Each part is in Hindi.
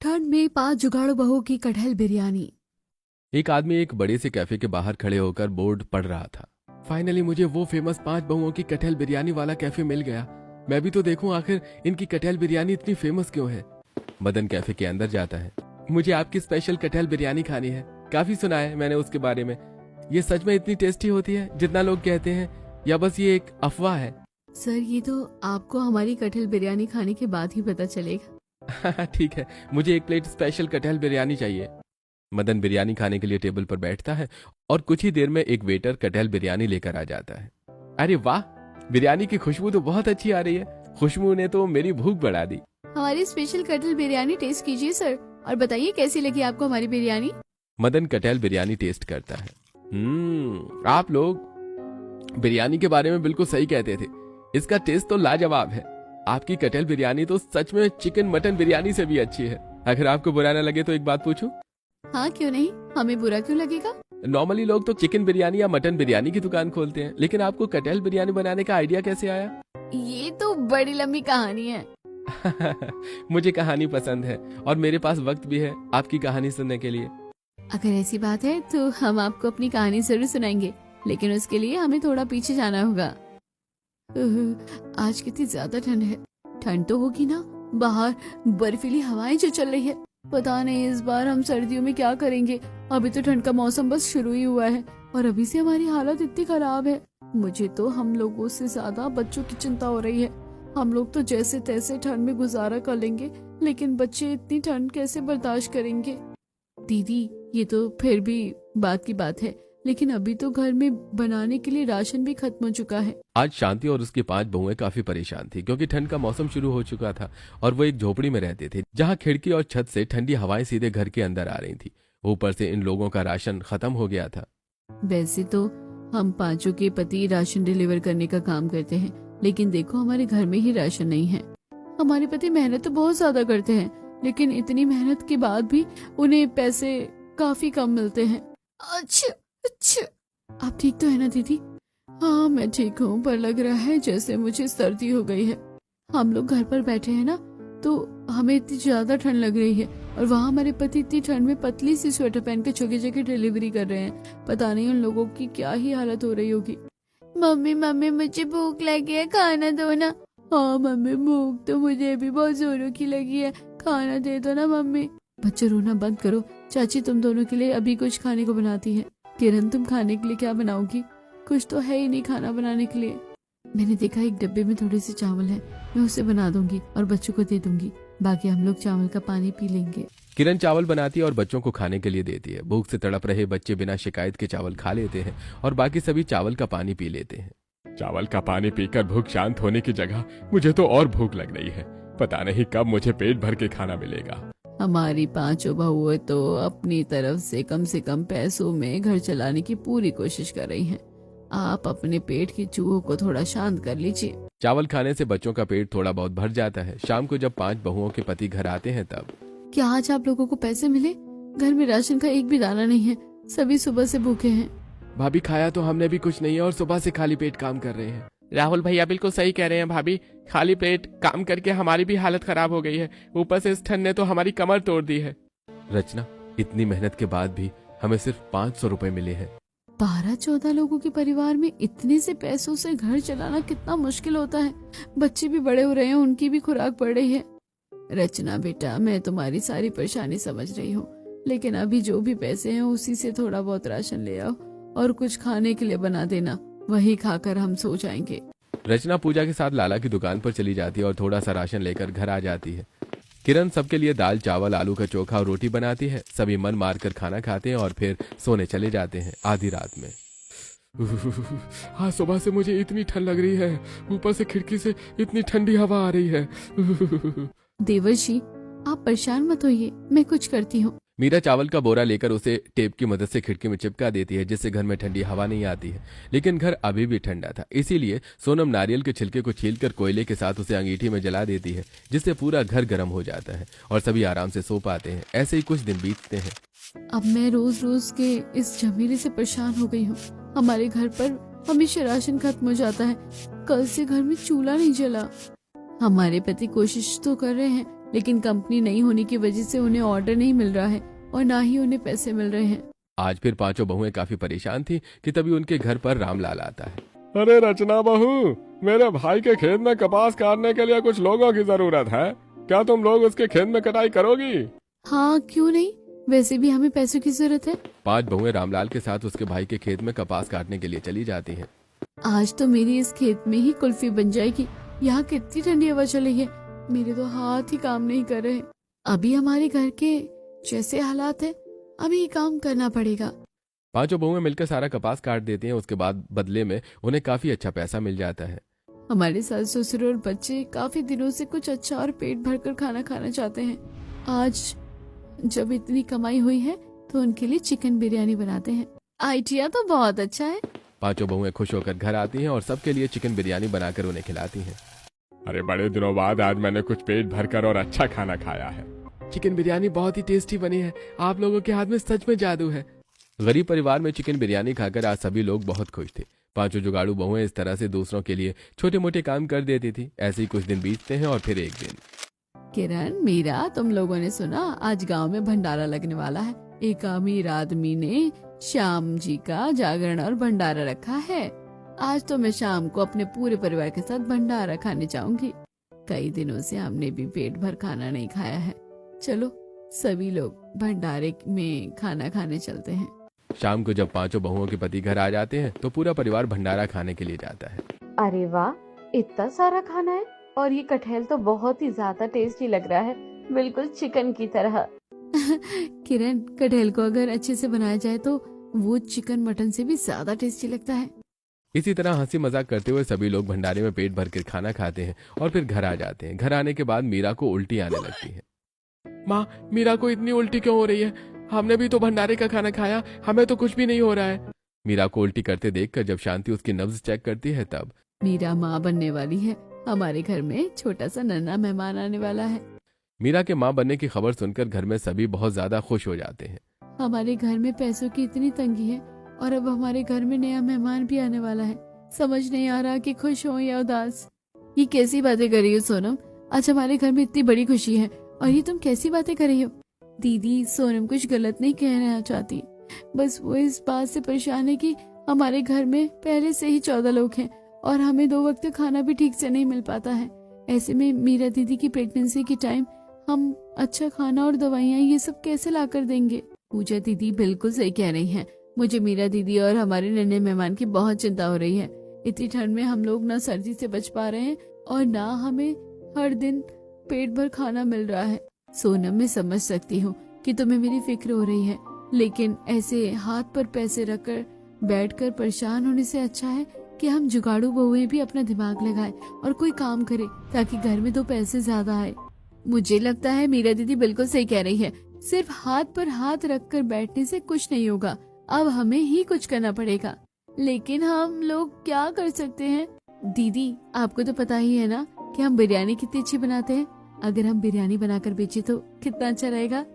ठंड में 5 जुगाड़ू बहू की कटहल बिरयानी। एक आदमी एक बड़े से कैफे के बाहर खड़े होकर बोर्ड पढ़ रहा था। फाइनली मुझे वो फेमस 5 बहुओं की कटहल बिरयानी वाला कैफे मिल गया। मैं भी तो देखूं आखिर इनकी कटहल बिरयानी इतनी फेमस क्यों है। मदन कैफे के अंदर जाता है। मुझे आपकी स्पेशल कटहल बिरयानी खानी है। काफी सुना है मैंने उसके बारे में। ये सच में इतनी टेस्टी होती है जितना लोग कहते हैं, या बस ये एक अफवाह है? सर, ये तो आपको हमारी कटहल बिरयानी खाने के बाद ही पता चलेगा। ठीक है, मुझे एक प्लेट स्पेशल कटहल बिरयानी चाहिए। मदन बिरयानी खाने के लिए टेबल पर बैठता है और कुछ ही देर में एक वेटर कटहल बिरयानी लेकर आ जाता है। अरे वाह, बिरयानी की खुशबू तो बहुत अच्छी आ रही है। खुशबू ने तो मेरी भूख बढ़ा दी। हमारी स्पेशल कटहल बिरयानी टेस्ट कीजिए सर, और बताइए कैसी लगी आपको हमारी बिरयानी। मदन कटहल बिरयानी टेस्ट करता है। आप लोग बिरयानी के बारे में बिल्कुल सही कहते थे। इसका टेस्ट तो लाजवाब है। आपकी कटहल बिरयानी तो सच में चिकन मटन बिरयानी से भी अच्छी है। अगर आपको बुरा न लगे तो एक बात पूछूं? हाँ, क्यों नहीं, हमें बुरा क्यों लगेगा। नॉर्मली लोग तो चिकन बिरयानी या मटन बिरयानी की दुकान खोलते हैं, लेकिन आपको कटहल बिरयानी बनाने का आइडिया कैसे आया? ये तो बड़ी लंबी कहानी है। मुझे कहानी पसंद है और मेरे पास वक्त भी है आपकी कहानी सुनने के लिए। अगर ऐसी बात है तो हम आपको अपनी कहानी जरूर सुनाएंगे, लेकिन उसके लिए हमें थोड़ा पीछे जाना होगा। आज कितनी ज्यादा ठंड है। ठंड तो होगी ना, बाहर बर्फीली हवाएं जो चल रही है। पता नहीं इस बार हम सर्दियों में क्या करेंगे। अभी तो ठंड का मौसम बस शुरू ही हुआ है और अभी से हमारी हालत इतनी खराब है। मुझे तो हम लोगों से ज्यादा बच्चों की चिंता हो रही है। हम लोग तो जैसे तैसे ठंड में गुजारा कर लेंगे, लेकिन बच्चे इतनी ठंड कैसे बर्दाश्त करेंगे। दीदी, ये तो फिर भी बात की बात है, लेकिन अभी तो घर में बनाने के लिए राशन भी खत्म हो चुका है। आज शांति और उसकी 5 बहुएं काफी परेशान थी, क्योंकि ठंड का मौसम शुरू हो चुका था और वो एक झोपड़ी में रहते थे, जहां खिड़की और छत से ठंडी हवाएं सीधे घर के अंदर आ रही थी। ऊपर से इन लोगों का राशन खत्म हो गया था। वैसे तो हम पांचों के पति राशन डिलीवर करने का काम करते हैं, लेकिन देखो हमारे घर में ही राशन नहीं है। हमारे पति मेहनत तो बहुत ज्यादा करते हैं, लेकिन इतनी मेहनत के बाद भी उन्हें पैसे काफी कम मिलते हैं। अच्छा, आप ठीक तो है ना दीदी? हाँ, मैं ठीक हूँ, पर लग रहा है जैसे मुझे सर्दी हो गई है। हम लोग घर पर बैठे हैं ना, तो हमें इतनी ज्यादा ठंड लग रही है, और वहाँ हमारे पति इतनी ठंड में पतली सी स्वेटर पहन के जगह जगह डिलीवरी कर रहे हैं। पता नहीं उन लोगों की क्या ही हालत हो रही होगी। मम्मी मुझे भूख लगी है, खाना दो ना। हाँ मम्मी, भूख तो मुझे भी बहुत जोरों की लगी है, खाना दे दो ना मम्मी। बच्चे रोना बंद करो, चाची तुम दोनों के लिए अभी कुछ खाने को बनाती है। किरण, तुम खाने के लिए क्या बनाओगी? कुछ तो है ही नहीं खाना बनाने के लिए। मैंने देखा एक डब्बे में थोड़े से चावल है, मैं उसे बना दूंगी और बच्चों को दे दूंगी। बाकी हम लोग चावल का पानी पी लेंगे। किरण चावल बनाती है और बच्चों को खाने के लिए देती है। भूख से तड़प रहे बच्चे बिना शिकायत के चावल खा लेते हैं और बाकी सभी चावल का पानी पी लेते हैं। चावल का पानी पीकर भूख शांत होने की जगह मुझे तो और भूख लग रही है। पता नहीं कब मुझे पेट भर के खाना मिलेगा। हमारी 5 बहुएं तो अपनी तरफ से कम पैसों में घर चलाने की पूरी कोशिश कर रही हैं। आप अपने पेट की चूहों को थोड़ा शांत कर लीजिए। चावल खाने से बच्चों का पेट थोड़ा बहुत भर जाता है। शाम को जब 5 बहुओं के पति घर आते हैं तब। क्या आज आप लोगों को पैसे मिले? घर में राशन का एक भी दाना नहीं है, सभी सुबह से भूखे हैं। भाभी, खाया तो हमने भी कुछ नहीं है और सुबह से खाली पेट काम कर रहे हैं। राहुल भैया बिल्कुल सही कह रहे हैं भाभी, खाली पेट काम करके हमारी भी हालत खराब हो गई है। ऊपर से इस ठंड ने तो हमारी कमर तोड़ दी है। रचना, इतनी मेहनत के बाद भी हमें सिर्फ 500 रुपए मिले हैं। 12-14 लोगों के परिवार में इतने से पैसों से घर चलाना कितना मुश्किल होता है। बच्चे भी बड़े हो रहे हैं, उनकी भी खुराक बढ़ रही है। रचना बेटा, मैं तुम्हारी सारी परेशानी समझ रही हूँ, लेकिन अभी जो भी पैसे हैं उसी से थोड़ा बहुत राशन ले आओ और कुछ खाने के लिए बना देना, वही खाकर हम सो जाएंगे। रचना पूजा के साथ लाला की दुकान पर चली जाती है और थोड़ा सा राशन लेकर घर आ जाती है। किरण सबके लिए दाल चावल आलू का चोखा और रोटी बनाती है। सभी मन मारकर खाना खाते हैं और फिर सोने चले जाते हैं आधी रात में। हाँ, सुबह से मुझे इतनी ठंड लग रही है, ऊपर से खिड़की से इतनी ठंडी हवा आ रही है। देवर्षि, आप परेशान मत होइए, मैं कुछ करती हूँ। मीरा चावल का बोरा लेकर उसे टेप की मदद से खिड़की में चिपका देती है, जिससे घर में ठंडी हवा नहीं आती है। लेकिन घर अभी भी ठंडा था, इसीलिए सोनम नारियल के छिलके को छीलकर कोयले के साथ उसे अंगीठी में जला देती है, जिससे पूरा घर गर्म हो जाता है और सभी आराम से सो पाते हैं। ऐसे ही कुछ दिन बीतते हैं। अब मैं रोज रोज के इस झमेले से परेशान हो गई हूँ। हमारे घर पर हमेशा राशन खत्म हो जाता है। कल से घर में चूल्हा नहीं जला। हमारे पति कोशिश तो कर रहे हैं, लेकिन कंपनी नहीं होने की वजह से उन्हें ऑर्डर नहीं मिल रहा है और ना ही उन्हें पैसे मिल रहे हैं। आज फिर पांचों बहुएं काफी परेशान थी कि तभी उनके घर पर रामलाल आता है। अरे रचना बहू, मेरे भाई के खेत में कपास काटने के लिए कुछ लोगों की जरूरत है, क्या तुम लोग उसके खेत में कटाई करोगी? हाँ क्यों नहीं, वैसे भी हमें पैसों की जरूरत है। 5 बहुएं रामलाल के साथ उसके भाई के खेत में कपास काटने के लिए चली जाती हैं। आज तो मेरी इस खेत में ही कुल्फी बन जाएगी। यहाँ कितनी ठंडी हवा चल रही है, मेरे तो हाथ ही काम नहीं कर रहे। अभी हमारे घर के जैसे हालात है, अभी काम करना पड़ेगा। 5 बहुएं मिलकर सारा कपास काट देती हैं। उसके बाद बदले में उन्हें काफी अच्छा पैसा मिल जाता है। हमारे सास ससुर और बच्चे काफी दिनों से कुछ अच्छा और पेट भरकर खाना खाना चाहते हैं। आज जब इतनी कमाई हुई है तो उनके लिए चिकन बिरयानी बनाते हैं। आइडिया तो बहुत अच्छा है। 5 बहुएं खुश होकर घर आती हैं और सबके लिए चिकन बिरयानी बनाकर उन्हें खिलाती हैं। अरे बड़े दिनों बाद आज मैंने कुछ पेट भरकर और अच्छा खाना खाया है। चिकन बिरयानी बहुत ही टेस्टी बनी है, आप लोगों के हाथ में सच में जादू है। गरीब परिवार में चिकन बिरयानी खाकर आज सभी लोग बहुत खुश थे। 5 जुगाड़ू बहुएं इस तरह से दूसरों के लिए छोटे मोटे काम कर देती थी। ऐसे ही कुछ दिन बीतते हैं और फिर एक दिन। किरण, मीरा, तुम लोगों ने सुना आज गांव में भंडारा लगने वाला है। एक अमीर आदमी ने श्याम जी का जागरण और भंडारा रखा है। आज तो मैं शाम को अपने पूरे परिवार के साथ भंडारा खाने जाऊंगी। कई दिनों से हमने भी पेट भर खाना नहीं खाया है। चलो सभी लोग भंडारे में खाना खाने चलते हैं। शाम को जब 5 बहुओं के पति घर आ जाते हैं तो पूरा परिवार भंडारा खाने के लिए जाता है। अरे वाह, इतना सारा खाना है और ये कटहल तो बहुत ही ज्यादा टेस्टी लग रहा है, बिल्कुल चिकन की तरह। किरण, कटहल को अगर अच्छे से बनाया जाए तो वो चिकन मटन से भी ज्यादा टेस्टी लगता है। इसी तरह हंसी मजाक करते हुए सभी लोग भंडारे में पेट भर कर खाना खाते हैं और फिर घर आ जाते हैं। घर आने के बाद मीरा को उल्टी आने लगती है। माँ, मीरा को इतनी उल्टी क्यों हो रही है? हमने भी तो भंडारे का खाना खाया, हमें तो कुछ भी नहीं हो रहा है। मीरा को उल्टी करते देखकर जब शांति उसकी नब्ज चेक करती है तब। मीरा माँ बनने वाली है, हमारे घर में छोटा सा नन्हा मेहमान आने वाला है। मीरा के माँ बनने की खबर सुनकर घर में सभी बहुत ज्यादा खुश हो जाते हैं। हमारे घर में पैसों की इतनी तंगी है और अब हमारे घर में नया मेहमान भी आने वाला है। समझ नहीं आ रहा कि खुश हो या उदास। ये कैसी बातें कर रही हो सोनम? आज हमारे घर में इतनी बड़ी खुशी है और ये तुम कैसी बातें कर रही हो? दीदी, सोनम कुछ गलत नहीं कहना चाहती, बस वो इस बात से परेशान है कि हमारे घर में पहले से ही 14 लोग हैं और हमें 2 वक्त खाना भी ठीक से नहीं मिल पाता है। ऐसे में मीरा दीदी की प्रेगनेंसी के टाइम हम अच्छा खाना और दवाइयाँ ये सब कैसे ला कर देंगे? पूजा दीदी बिल्कुल सही कह रही हैं। मुझे मीरा दीदी और हमारे नन्हे मेहमान की बहुत चिंता हो रही है। इतनी ठंड में हम लोग ना सर्दी से बच पा रहे हैं और ना हमें हर दिन पेट भर खाना मिल रहा है। सोनम, मैं समझ सकती हूँ कि तुम्हें मेरी फिक्र हो रही है, लेकिन ऐसे हाथ पर पैसे रखकर बैठकर परेशान होने से अच्छा है कि हम जुगाड़ू बहुएं भी अपना दिमाग लगाएं और कोई काम करे ताकि घर में 2 पैसे ज्यादा आए। मुझे लगता है मीरा दीदी बिल्कुल सही कह रही है। सिर्फ हाथ पर हाथ रखकर बैठने से कुछ नहीं होगा, अब हमें ही कुछ करना पड़ेगा। लेकिन हम लोग क्या कर सकते हैं? दीदी, आपको तो पता ही है ना कि हम बिरयानी कितनी अच्छी बनाते हैं। अगर हम बिरयानी बनाकर बेचे तो कितना अच्छा रहेगा।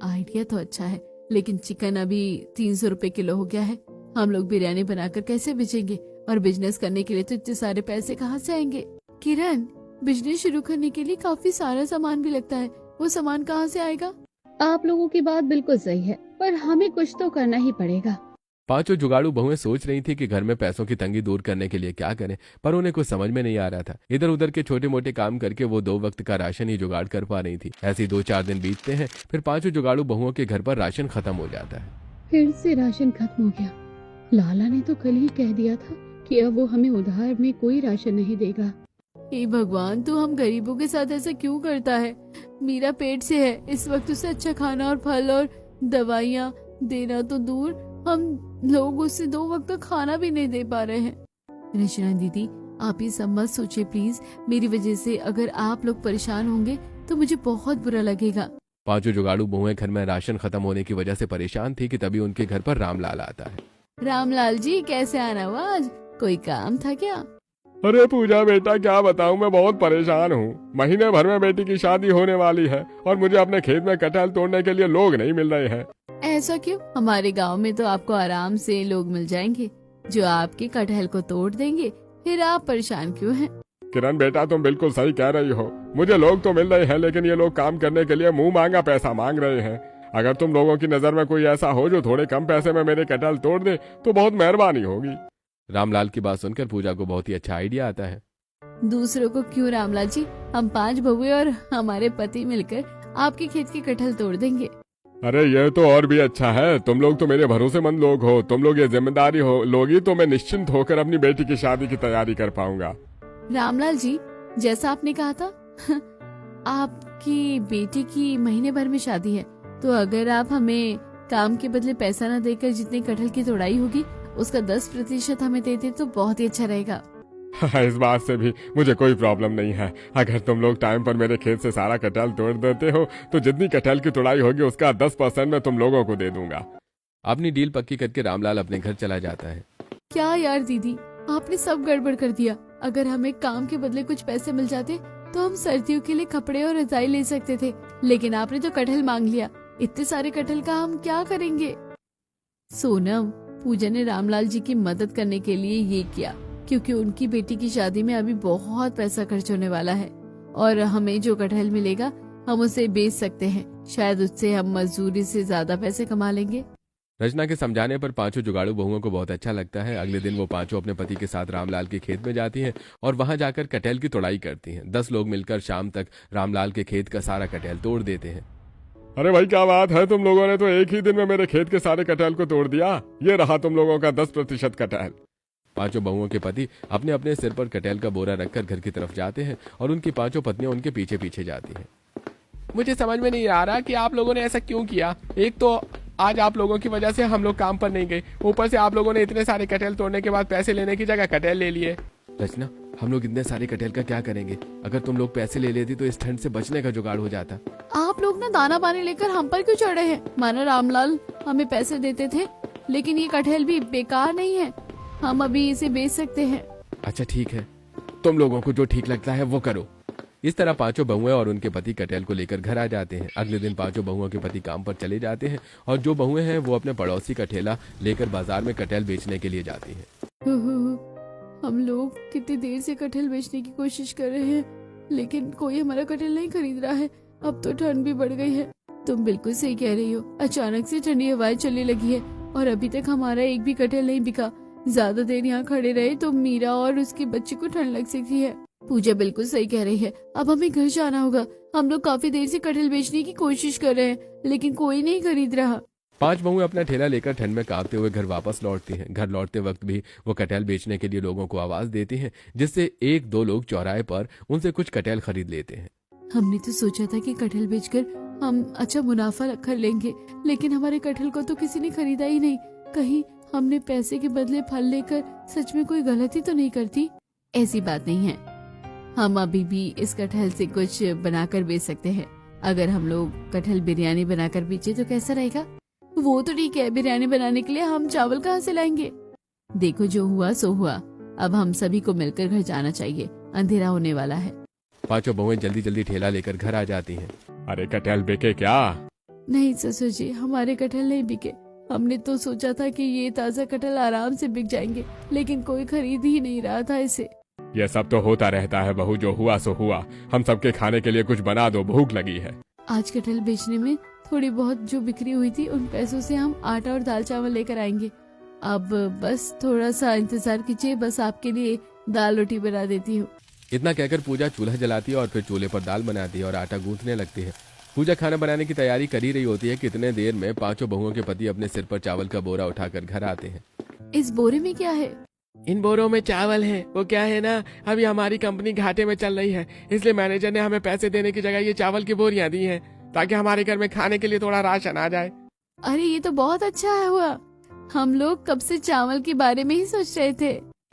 आइडिया तो अच्छा है, लेकिन चिकन अभी 300 रुपए किलो हो गया है। हम लोग बिरयानी बनाकर कैसे बेचेंगे? और बिजनेस करने के लिए तो इतने सारे पैसे कहाँ से आएंगे? किरण, बिजनेस शुरू करने के लिए काफी सारा सामान भी लगता है, वो सामान कहाँ से आएगा? आप लोगों की बात बिल्कुल सही है, पर हमें कुछ तो करना ही पड़ेगा। 5 जुगाड़ू बहुएं सोच रही थी कि घर में पैसों की तंगी दूर करने के लिए क्या करें, पर उन्हें कुछ समझ में नहीं आ रहा था। इधर उधर के छोटे मोटे काम करके वो 2 वक्त का राशन ही जुगाड़ कर पा रही थी। ऐसे ही 2-4 दिन बीतते हैं, फिर 5 जुगाड़ू बहुओं के घर पर राशन खत्म हो जाता है। फिर से राशन खत्म हो गया। लाला ने तो कल ही कह दिया था कि अब वो हमें उधार में कोई राशन नहीं देगा। हे भगवान, तू हम गरीबों के साथ ऐसा क्यों करता है? मीरा पेट से है, इस वक्त उसे अच्छा खाना और फल और दवाइयाँ देना तो दूर, हम लोग उसे 2 वक्त का खाना भी नहीं दे पा रहे हैं। रचना दीदी, आप ये सब मत सोचिए प्लीज। मेरी वजह से अगर आप लोग परेशान होंगे तो मुझे बहुत बुरा लगेगा। 5 जुगाड़ू बहुएं घर में राशन खत्म होने की वजह से परेशान थी कि तभी उनके घर पर रामलाल आता है। रामलाल जी, कैसे आना हुआ आज? कोई काम था क्या? अरे पूजा बेटा, क्या बताऊं, मैं बहुत परेशान हूँ। महीने भर में बेटी की शादी होने वाली है और मुझे अपने खेत में कटहल तोड़ने के लिए लोग नहीं मिल रहे हैं। ऐसा क्यों? हमारे गांव में तो आपको आराम से लोग मिल जाएंगे जो आपके कटहल को तोड़ देंगे, फिर आप परेशान क्यों हैं? किरण बेटा, तुम बिल्कुल सही कह रही हो। मुझे लोग तो मिल रहे हैं, लेकिन ये लोग काम करने के लिए मुंह मांगा पैसा मांग रहे हैं। अगर तुम लोगों की नजर में कोई ऐसा हो जो थोड़े कम पैसे में मेरे कटहल तोड़ दे तो बहुत मेहरबानी होगी। रामलाल की बात सुनकर पूजा को बहुत ही अच्छा आइडिया आता है। दूसरों को क्यों रामलाल जी, हम 5 बहुएं और हमारे पति मिलकर आपके खेत के कटहल तोड़ देंगे। अरे ये तो और भी अच्छा है। तुम लोग तो मेरे भरोसेमंद लोग हो। तुम लोग ये जिम्मेदारी हो लोगी तो मैं निश्चिंत होकर अपनी बेटी की शादी की तैयारी कर पाऊंगा। रामलाल जी, जैसा आपने कहा था आपकी बेटी की महीने भर में शादी है, तो अगर आप हमें काम के बदले पैसा न देकर जितनी कटहल की तोड़ाई होगी उसका 10% हमें देते तो बहुत ही अच्छा रहेगा। इस बात से भी मुझे कोई प्रॉब्लम नहीं है। अगर तुम लोग टाइम पर मेरे खेत से सारा कटहल तोड़ देते हो तो जितनी कटहल की तोड़ाई होगी उसका 10% मैं तुम लोगों को दे दूंगा। अपनी डील पक्की करके रामलाल अपने घर चला जाता है। क्या यार दीदी, आपने सब गड़बड़ कर दिया। अगर हमें काम के बदले कुछ पैसे मिल जाते तो हम सर्दियों के लिए कपड़े और रजाई ले सकते थे, लेकिन आपने तो कटहल मांग लिया। इतने सारे कटहल का हम क्या करेंगे। सोनम, पूजा ने रामलाल जी की मदद करने के लिए ये किया क्योंकि उनकी बेटी की शादी में अभी बहुत पैसा खर्च होने वाला है और हमें जो कटहल मिलेगा हम उसे बेच सकते हैं। शायद उससे हम मजदूरी से ज्यादा पैसे कमा लेंगे। रचना के समझाने पर पांचों जुगाड़ू बहुओं को बहुत अच्छा लगता है। अगले दिन वो पांचों अपने पति के साथ रामलाल के खेत में जाती हैं और वहां जाकर कटहल की तोड़ाई करती हैं। 10 लोग मिलकर शाम तक रामलाल के खेत का सारा कटहल तोड़ देते हैं। अरे भाई क्या बात है, तुम लोगों ने तो एक ही दिन में मेरे खेत के सारे कटहल को तोड़ दिया। ये रहा तुम लोगों का 10% कटहल। पांचों बहुओं के पति अपने अपने सिर पर कटहल का बोरा रखकर घर की तरफ जाते हैं और उनकी पांचों पत्नियां उनके पीछे पीछे जाती हैं। मुझे समझ में नहीं आ रहा कि आप लोगों ने ऐसा क्यों किया। एक तो आज आप लोगों की वजह से हम लोग काम पर नहीं गए, ऊपर से आप लोगों ने इतने सारे कटहल तोड़ने के बाद पैसे लेने की जगह कटहल ले लिए। रचना, हम लोग इतने सारे कटहल का क्या करेंगे। अगर तुम लोग पैसे ले लेती तो इस ठंड से बचने का जुगाड़ हो जाता। आप लोग ना दाना पानी लेकर हम पर क्यों चढ़े हैं। माना रामलाल हमें पैसे देते थे, लेकिन ये कटहल भी बेकार नहीं है, हम अभी इसे बेच सकते हैं। अच्छा ठीक है, तुम लोगों को जो ठीक लगता है वो करो। इस तरह पांचों बहुएं और उनके पति कटहल को लेकर घर आ जाते हैं। अगले दिन पांचों बहुओं के पति काम पर चले जाते हैं और जो बहुएं हैं वो अपने पड़ोसी का ठेला लेकर बाजार में कटहल बेचने के लिए जाती हैं। हम लोग कितनी देर से कटहल बेचने की कोशिश कर रहे हैं, लेकिन कोई हमारा कटहल नहीं खरीद रहा है। अब तो ठंड भी बढ़ गई है। तुम बिल्कुल सही कह रही हो, अचानक से ठंडी हवाएं चलने लगी है और अभी तक हमारा एक भी कटहल नहीं बिका। ज्यादा देर यहाँ खड़े रहे तो मीरा और उसके बच्चे को ठंड लग सकती है। पूजा बिल्कुल सही कह रही है, अब हमें घर जाना होगा। हम लोग काफी देर से कटहल बेचने की कोशिश कर रहे हैं, लेकिन कोई नहीं खरीद रहा। 5 बहुएं अपना ठेला लेकर ठंड में कांपते हुए घर वापस लौटती हैं। घर लौटते वक्त भी वो कटहल बेचने के लिए लोगों को आवाज देती हैं, जिससे 1-2 लोग चौराहे पर उनसे कुछ कटहल खरीद लेते हैं। हमने तो सोचा था कि कटहल बेचकर हम अच्छा मुनाफा कर लेंगे, लेकिन हमारे कटहल को तो किसी ने खरीदा ही नहीं। कहीं हमने पैसे के बदले फल लेकर सच में कोई गलती तो नहीं करती। ऐसी बात नहीं है, हम अभी भी इस कटहल से कुछ बनाकर बेच सकते हैं। अगर हम लोग कटहल बिरयानी बनाकर बेचे तो कैसा रहेगा। वो तो ठीक है, बिरयानी बनाने के लिए हम चावल कहाँ से लाएंगे। देखो जो हुआ सो हुआ, अब हम सभी को मिलकर घर जाना चाहिए, अंधेरा होने वाला है। पांचों बहुएं जल्दी जल्दी ठेला लेकर घर आ जाती हैं। अरे कटहल बिके क्या? नहीं ससुर जी, हमारे कटहल नहीं बिके। हमने तो सोचा था कि ये ताज़ा कटहल आराम से बिक जाएंगे, लेकिन कोई खरीद ही नहीं रहा था इसे। ये सब तो होता रहता है बहू, जो हुआ सो हुआ। हम सबके खाने के लिए कुछ बना दो, भूख लगी है। आज कटहल बेचने में थोड़ी बहुत जो बिक्री हुई थी उन पैसों से हम आटा और दाल चावल लेकर आएंगे। अब बस थोड़ा सा इंतजार कीजिए, बस आपके लिए दाल रोटी बना देती हूँ। इतना कहकर पूजा चूल्हा जलाती है और फिर चूल्हे पर दाल बनाती है और आटा गूंथने लगती है। पूजा खाना बनाने की तैयारी कर ही रही होती है कि इतने देर में पांचों बहुओं के पति अपने सिर पर चावल का बोरा उठाकर घर आते हैं। इस बोरे में क्या है? इन बोरों में चावल है। वो क्या है ना, अभी हमारी कंपनी घाटे में चल रही है, इसलिए मैनेजर ने हमें पैसे देने की जगह ये चावल की बोरियां दी हैं ताकि हमारे घर में खाने के लिए थोड़ा राशन आ जाए। अरे ये तो बहुत अच्छा है हुआ, हम लोग कब से चावल के बारे में ही सोच रहे थे।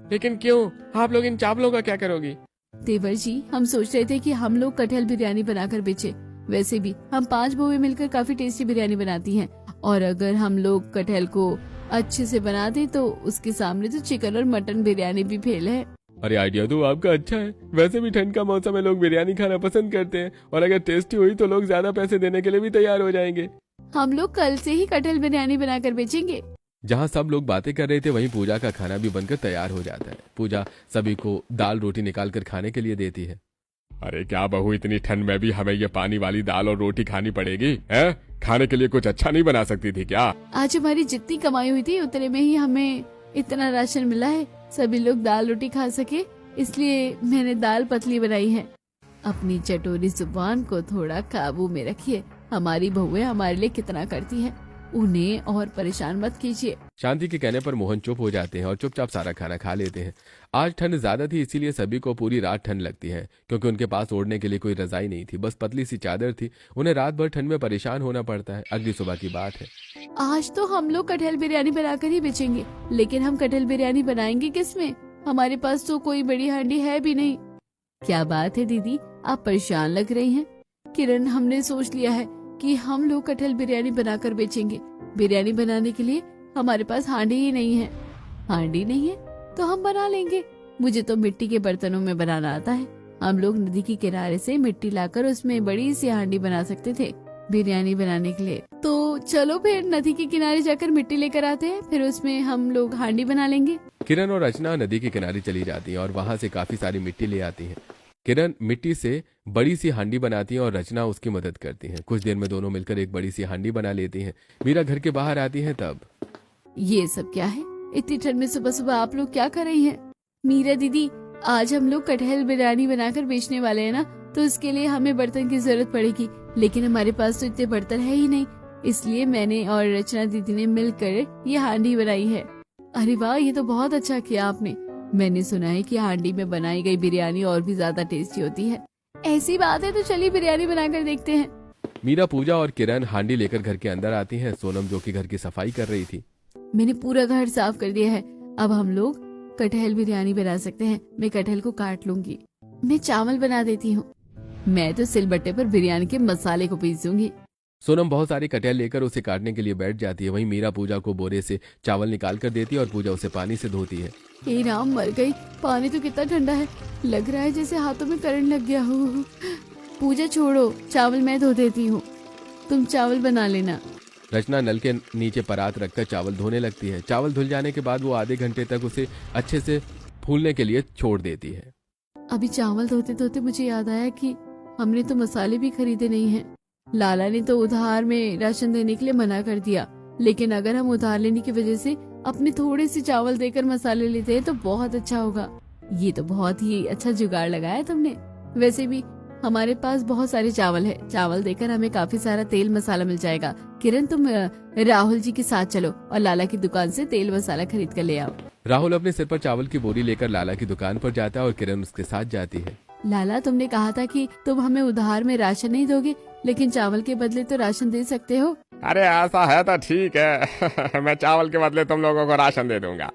लेकिन क्यों, आप लोग इन चावलों का क्या करोगी? देवर जी, हम सोच रहे थे कि हम लोग कटहल बिरयानी बनाकर बेचे। वैसे भी हम 5 बहुएं मिलकर काफी टेस्टी बिरयानी बनाती हैं, और अगर हम लोग कटहल को अच्छे से बना दे तो उसके सामने तो चिकन और मटन बिरयानी भी फेल है। अरे आइडिया तो आपका अच्छा है। वैसे भी ठंड का मौसम है, लोग बिरयानी खाना पसंद करते हैं और अगर टेस्टी हुई तो लोग ज्यादा पैसे देने के लिए भी तैयार हो जाएंगे। हम लोग कल से ही कटहल बिरयानी बनाकर बेचेंगे। जहाँ सब लोग बातें कर रहे थे वहीं पूजा का खाना भी बनकर तैयार हो जाता है। पूजा सभी को दाल रोटी निकाल कर खाने के लिए देती है। अरे क्या बहू, इतनी ठंड में भी हमें ये पानी वाली दाल और रोटी खानी पड़ेगी है? खाने के लिए कुछ अच्छा नहीं बना सकती थी क्या? आज हमारी जितनी कमाई हुई थी उतने में ही हमें इतना राशन मिला है, सभी लोग दाल रोटी खा सके, इसलिए मैंने दाल पतली बनाई है। अपनी चटोरी जुबान को थोड़ा काबू में रखिए, हमारी बहुएं हमारे लिए कितना करती है, उन्हें और परेशान मत कीजिए। शांति के कहने पर मोहन चुप हो जाते हैं और चुपचाप सारा खाना खा लेते हैं। आज ठंड ज्यादा थी, इसीलिए सभी को पूरी रात ठंड लगती है, क्योंकि उनके पास ओढ़ने के लिए कोई रजाई नहीं थी, बस पतली सी चादर थी। उन्हें रात भर ठंड में परेशान होना पड़ता है। अगली सुबह की बात है। आज तो हम लोग कटहल बिरयानी बनाकर ही बेचेंगे, लेकिन हम कटहल बिरयानी बनाएंगे किसमें? हमारे पास तो कोई बड़ी हांडी है भी नहीं। क्या बात है दीदी, आप परेशान लग रही हैं। किरण, हमने सोच लिया है कि हम लोग कटहल बिरयानी बनाकर बेचेंगे। बिरयानी बनाने के लिए हमारे पास हांडी ही नहीं है। हांडी नहीं है तो हम बना लेंगे। मुझे तो मिट्टी के बर्तनों में बनाना आता है। हम लोग नदी के किनारे से मिट्टी लाकर उसमें बड़ी सी हांडी बना सकते थे बिरयानी बनाने के लिए। तो चलो फिर नदी के किनारे जाकर मिट्टी लेकर आते हैं, फिर उसमें हम लोग हांडी बना लेंगे। किरण और रचना नदी के किनारे चली जाती हैं और वहां से काफी सारी मिट्टी ले आती हैं। किरण मिट्टी से बड़ी सी हांडी बनाती है और रचना उसकी मदद करती है। कुछ देर में दोनों मिलकर एक बड़ी सी हांडी बना लेती हैं। मीरा घर के बाहर आती है तब। ये सब क्या है? इतनी ठंड में सुबह सुबह आप लोग क्या कर रही हैं? मीरा दीदी, आज हम लोग कटहल बिरयानी बनाकर बेचने वाले हैं ना, तो इसके लिए हमें बर्तन की जरूरत पड़ेगी, लेकिन हमारे पास तो इतने बर्तन है ही नहीं, इसलिए मैंने और रचना दीदी ने मिलकर ये हांडी बनाई है। अरे वाह, ये तो बहुत अच्छा किया आपने। मैंने सुना है कि हांडी में बनाई गई बिरयानी और भी ज्यादा टेस्टी होती है। ऐसी बात है तो चलिए बिरयानी बनाकर देखते हैं। मीरा, पूजा और किरण हांडी लेकर घर के अंदर आती हैं। सोनम, जो कि घर की सफाई कर रही थी, मैंने पूरा घर साफ कर दिया है। अब हम लोग कटहल बिरयानी बना सकते हैं। मैं कटहल को काट लूंगी। मैं चावल बना देती हूँ। मैं तो सिलबट्टे पर बिरयानी के मसाले को पीसूंगी। सोनम बहुत सारे कटहल लेकर उसे काटने के लिए बैठ जाती है। वहीं मीरा पूजा को बोरे से चावल निकाल कर देती है और पूजा उसे पानी से धोती है। हे राम, मर गई। पानी तो कितना ठंडा है, लग रहा है जैसे हाथों में करंट लग गया हो। पूजा छोड़ो, चावल मैं धो देती हूँ, तुम चावल बना लेना। रचना नल के नीचे परात रखकर चावल धोने लगती है। चावल धुल जाने के बाद वो आधे घंटे तक उसे अच्छे से फूलने के लिए छोड़ देती है। अभी चावल धोते धोते मुझे याद आया कि हमने तो मसाले भी खरीदे नहीं हैं। लाला ने तो उधार में राशन देने के लिए मना कर दिया, लेकिन अगर हम उधार लेने की वजह से अपने थोड़े से चावल देकर मसाले लेते हैं तो बहुत अच्छा होगा। ये तो बहुत ही अच्छा जुगाड़ लगाया तुमने। वैसे भी हमारे पास बहुत सारे चावल है, चावल देकर हमें काफी सारा तेल मसाला मिल जाएगा। किरण, तुम राहुल जी के साथ चलो और लाला की दुकान से तेल मसाला खरीद कर ले आओ। राहुल अपने सिर पर चावल की बोरी लेकर लाला की दुकान पर जाता है और किरण उसके साथ जाती है। लाला, तुमने कहा था कि तुम हमें उधार में राशन नहीं दोगे, लेकिन चावल के बदले तो राशन दे सकते हो। अरे ऐसा है तो ठीक है मैं चावल के बदले तुम लोगों को राशन दे दूंगा।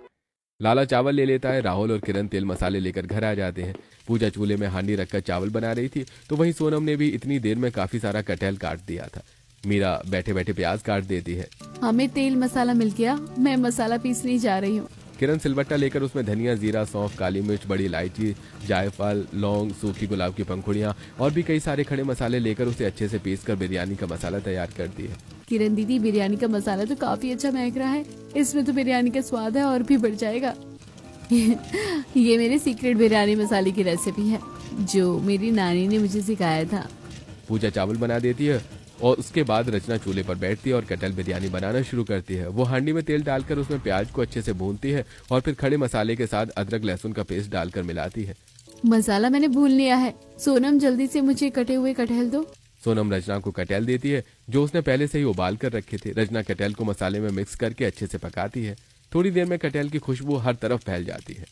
लाला चावल ले लेता है। राहुल और किरण तेल मसाले लेकर घर आ जाते हैं। पूजा चूल्हे में हांडी रखकर चावल बना रही थी, तो वहीं सोनम ने भी इतनी देर में काफी सारा कटहल काट दिया था। मीरा बैठे बैठे प्याज काट देती है। हमें तेल मसाला मिल गया, मैं मसाला पीसने जा रही हूँ। किरण सिलबट्टा लेकर उसमें धनिया, जीरा, सौंफ, काली मिर्च, बड़ी इलायची, जायफल, लौंग, सूखी गुलाब की पंखुड़ियाँ और भी कई सारे खड़े मसाले लेकर उसे अच्छे से पीसकर बिरयानी का मसाला तैयार करती है। किरण दीदी, बिरयानी का मसाला तो काफी अच्छा महक रहा है, इसमें तो बिरयानी का स्वाद है और भी बढ़ जाएगा। ये मेरे सीक्रेट बिरयानी मसाले की रेसिपी है, जो मेरी नानी ने मुझे सिखाया था। पूजा चावल बना देती है और उसके बाद रचना चूल्हे पर बैठती है और कटहल बिरयानी बनाना शुरू करती है। वो हांडी में तेल डालकर उसमें प्याज को अच्छे से भूनती है और फिर खड़े मसाले के साथ अदरक लहसुन का पेस्ट डालकर मिलाती है। मसाला मैंने भून लिया है। सोनम, जल्दी से मुझे कटे हुए कटहल दो। सोनम रचना को कटहल देती है, जो उसने पहले से ही उबाल कर रखे थे। रचना कटहल को मसाले में मिक्स करके अच्छे से पकाती है। थोड़ी देर में कटहल की खुशबू हर तरफ फैल जाती है।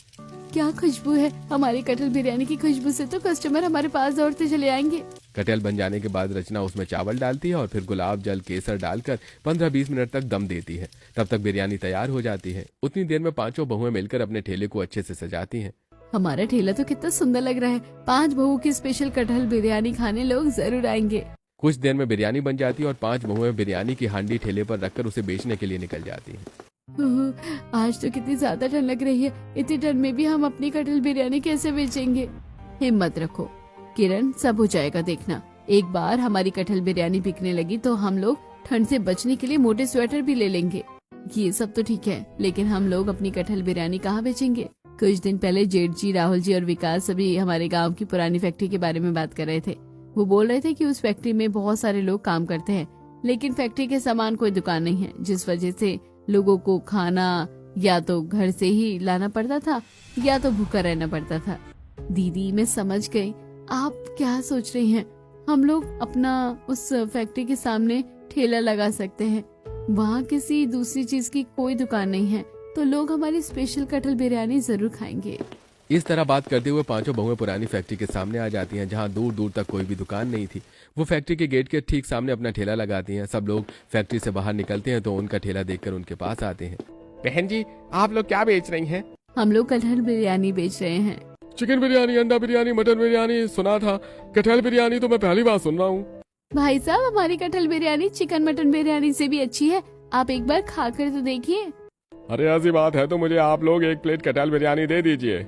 क्या खुशबू है! हमारी कटहल बिरयानी की खुशबू से तो कस्टमर हमारे पास दौड़ते चले आएंगे। कटहल बन जाने के बाद रचना उसमें चावल डालती है और फिर गुलाब जल, केसर डालकर 15-20 मिनट तक दम देती है। तब तक बिरयानी तैयार हो जाती है। उतनी देर में पांचों बहुएं मिलकर अपने ठेले को अच्छे से सजाती हैं। हमारा ठेला तो कितना सुंदर लग रहा है। 5 बहू की स्पेशल कटहल बिरयानी खाने लोग जरूर आएंगे। कुछ देर में बिरयानी बन जाती है और 5 बहुएं बिरयानी की हांडी ठेले पर रखकर उसे बेचने के लिए निकल जाती हैं। आज तो कितनी ज्यादा ठंड लग रही है। इतनी ठंड में भी हम अपनी कटहल बिरयानी कैसे बेचेंगे? हिम्मत रखो किरण, सब हो जाएगा देखना। एक बार हमारी कटहल बिरयानी बिकने लगी तो हम लोग ठंड से बचने के लिए मोटे स्वेटर भी ले लेंगे। ये सब तो ठीक है, लेकिन हम लोग अपनी कटहल बिरयानी कहाँ बेचेंगे? कुछ दिन पहले जेठ जी, राहुल जी और विकास सभी हमारे गांव की पुरानी फैक्ट्री के बारे में बात कर रहे थे। वो बोल रहे थे कि उस फैक्ट्री में बहुत सारे लोग काम करते हैं, लेकिन फैक्ट्री के सामान कोई दुकान नहीं है, जिस वजह से लोगों को खाना या तो घर से ही लाना पड़ता था या तो भूखा रहना पड़ता था। दीदी मैं समझ गई आप क्या सोच रही हैं। हम लोग अपना उस फैक्ट्री के सामने ठेला लगा सकते हैं, वहाँ किसी दूसरी चीज की कोई दुकान नहीं है, तो लोग हमारी स्पेशल कटहल बिरयानी जरूर खाएंगे। इस तरह बात करते हुए पांचों बहुएं पुरानी फैक्ट्री के सामने आ जाती हैं, जहां दूर दूर तक कोई भी दुकान नहीं थी। वो फैक्ट्री के गेट के ठीक सामने अपना ठेला लगाती हैं। सब लोग फैक्ट्री से बाहर निकलते हैं तो उनका ठेला देखकर उनके पास आते हैं। बहन जी, आप लोग क्या बेच रही हैं? हम लोग कटहल बिरयानी बेच रहे हैं। चिकन बिरयानी, अंडा बिरयानी, मटन बिरयानी सुना था, कटहल बिरयानी तो मैं पहली बार सुन रहा हूँ। भाई साहब हमारी कटहल बिरयानी चिकन मटन बिरयानी से भी अच्छी है, आप एक बार खा कर तो देखिए। अरे ऐसी बात है तो मुझे आप लोग 1 प्लेट कटहल बिरयानी दे दीजिए।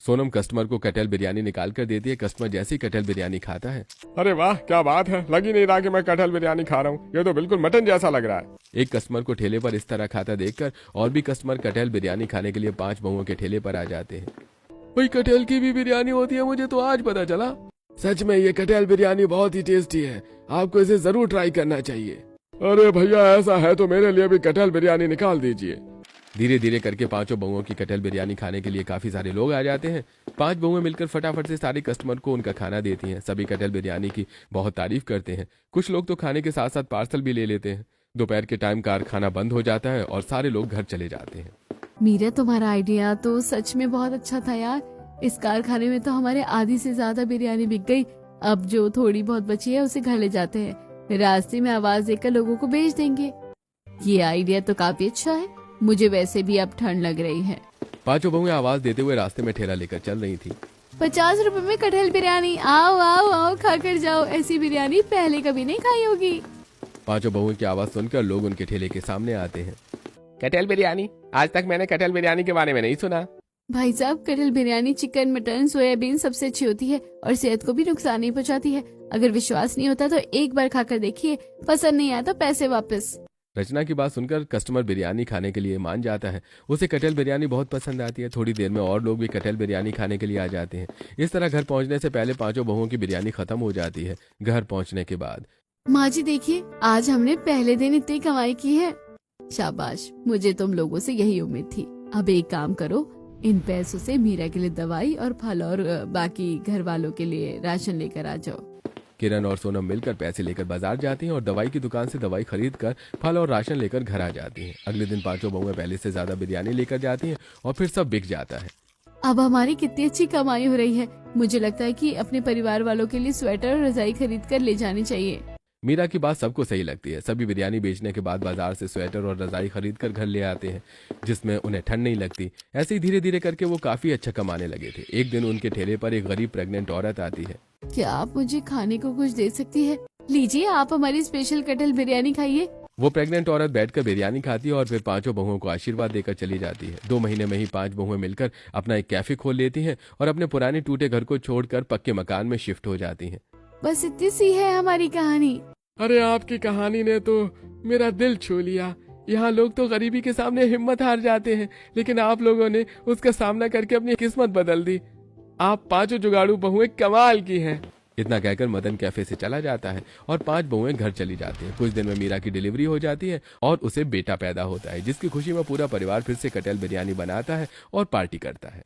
सोनम कस्टमर को कटहल बिरयानी निकाल कर देती है। कस्टमर जैसे ही कटहल बिरयानी खाता है, अरे वाह क्या बात है, लग ही नहीं रहा कि मैं कटहल बिरयानी खा रहा हूँ, ये तो बिल्कुल मटन जैसा लग रहा है। एक कस्टमर को ठेले पर इस तरह खाता देखकर और भी कस्टमर कटहल बिरयानी खाने के लिए 5 बहुओं के ठेले पर आ जाते हैं। भाई कटहल की भी बिरयानी होती है, मुझे तो आज पता चला। सच में ये कटहल बिरयानी बहुत ही टेस्टी है, आपको इसे जरूर ट्राई करना चाहिए। अरे भैया ऐसा है तो मेरे लिए भी कटहल बिरयानी निकाल दीजिए। धीरे धीरे करके 5 बहुओं की कटहल बिरयानी खाने के लिए काफी सारे लोग आ जाते हैं। 5 बहुएं मिलकर फटाफट से सारे कस्टमर को उनका खाना देती हैं। सभी कटहल बिरयानी की बहुत तारीफ करते हैं। कुछ लोग तो खाने के साथ साथ पार्सल भी ले लेते हैं। दोपहर के टाइम कारखाना बंद हो जाता है और सारे लोग घर चले जाते हैं। मीरा तुम्हारा आइडिया तो सच में बहुत अच्छा था यार। इस कारखाने में तो हमारे आधी से ज्यादा बिरयानी बिक गई। अब जो थोड़ी बहुत बची है उसे घर ले जाते हैं, रास्ते में आवाज देकर लोगों को बेच देंगे। ये आइडिया तो काफी अच्छा है, मुझे वैसे भी अब ठंड लग रही है। 5 बहुएं आवाज देते हुए रास्ते में ठेला लेकर चल रही थी। 50 रुपए में कटहल बिरयानी, आओ आओ आओ खा कर जाओ, ऐसी बिरयानी पहले कभी नहीं खाई होगी। 5 बहुओं की आवाज सुनकर लोग उनके ठेले के सामने आते हैं। कटहल बिरयानी, आज तक मैंने कटहल बिरयानी के बारे में नहीं सुना। भाई साहब कटहल बिरयानी चिकन मटन सोयाबीन सबसे अच्छी होती है और सेहत को भी नुकसान नहीं पहुंचाती है। अगर विश्वास नहीं होता तो एक बार खाकर देखिए, पसंद नहीं आया तो पैसे वापस। रचना की बात सुनकर कस्टमर बिरयानी खाने के लिए मान जाता है। उसे कटहल बिरयानी बहुत पसंद आती है। थोड़ी देर में और लोग भी कटहल बिरयानी खाने के लिए आ जाते हैं। इस तरह घर पहुंचने से पहले 5 बहुओं की बिरयानी खत्म हो जाती है। घर पहुंचने के बाद माँ जी देखिए, आज हमने पहले दिन इतनी कमाई की है। शाबाश, मुझे तुम लोगों से यही उम्मीद थी। अब एक काम करो, इन पैसों से मीरा के लिए दवाई और फल और बाकी घर वालों के लिए राशन लेकर आ जाओ। किरण और सोनम मिलकर पैसे लेकर बाजार जाती हैं और दवाई की दुकान से दवाई खरीद कर फल और राशन लेकर घर आ जाती हैं। अगले दिन 5 बहुएं पहले से ज्यादा बिरयानी लेकर जाती हैं और फिर सब बिक जाता है। अब हमारी कितनी अच्छी कमाई हो रही है। मुझे लगता है कि अपने परिवार वालों के लिए स्वेटर और रजाई खरीद कर ले जानी चाहिए। मीरा की बात सबको सही लगती है। सभी बिरयानी बेचने के बाद बाजार से स्वेटर और रजाई खरीद कर घर ले आते हैं, जिसमें उन्हें ठंड नहीं लगती। ऐसे ही धीरे धीरे करके वो काफी अच्छा कमाने लगे थे। एक दिन उनके ठेले पर एक गरीब प्रेग्नेंट औरत आती है। क्या आप मुझे खाने को कुछ दे सकती है? लीजिए, आप हमारी स्पेशल कटहल बिरयानी खाइए। वो प्रेग्नेंट औरत बैठकर बिरयानी खाती है और फिर 5 बहुओं को आशीर्वाद देकर चली जाती है। 2 महीने में ही 5 बहुएं मिलकर अपना एक कैफे खोल लेती हैं और अपने पुराने टूटे घर को छोड़कर पक्के मकान में शिफ्ट हो जाती हैं। बस इतनी सी है हमारी कहानी। अरे आपकी कहानी ने तो मेरा दिल छू लिया। यहाँ लोग तो गरीबी के सामने हिम्मत हार जाते हैं, लेकिन आप लोगों ने उसका सामना करके अपनी किस्मत बदल दी। आप 5 जुगाड़ू बहुएं कमाल की हैं। इतना कहकर मदन कैफे से चला जाता है और 5 बहुएं घर चली जाती हैं। कुछ दिन में मीरा की डिलीवरी हो जाती है और उसे बेटा पैदा होता है, जिसकी खुशी में पूरा परिवार फिर से कटहल बिरयानी बनाता है और पार्टी करता है।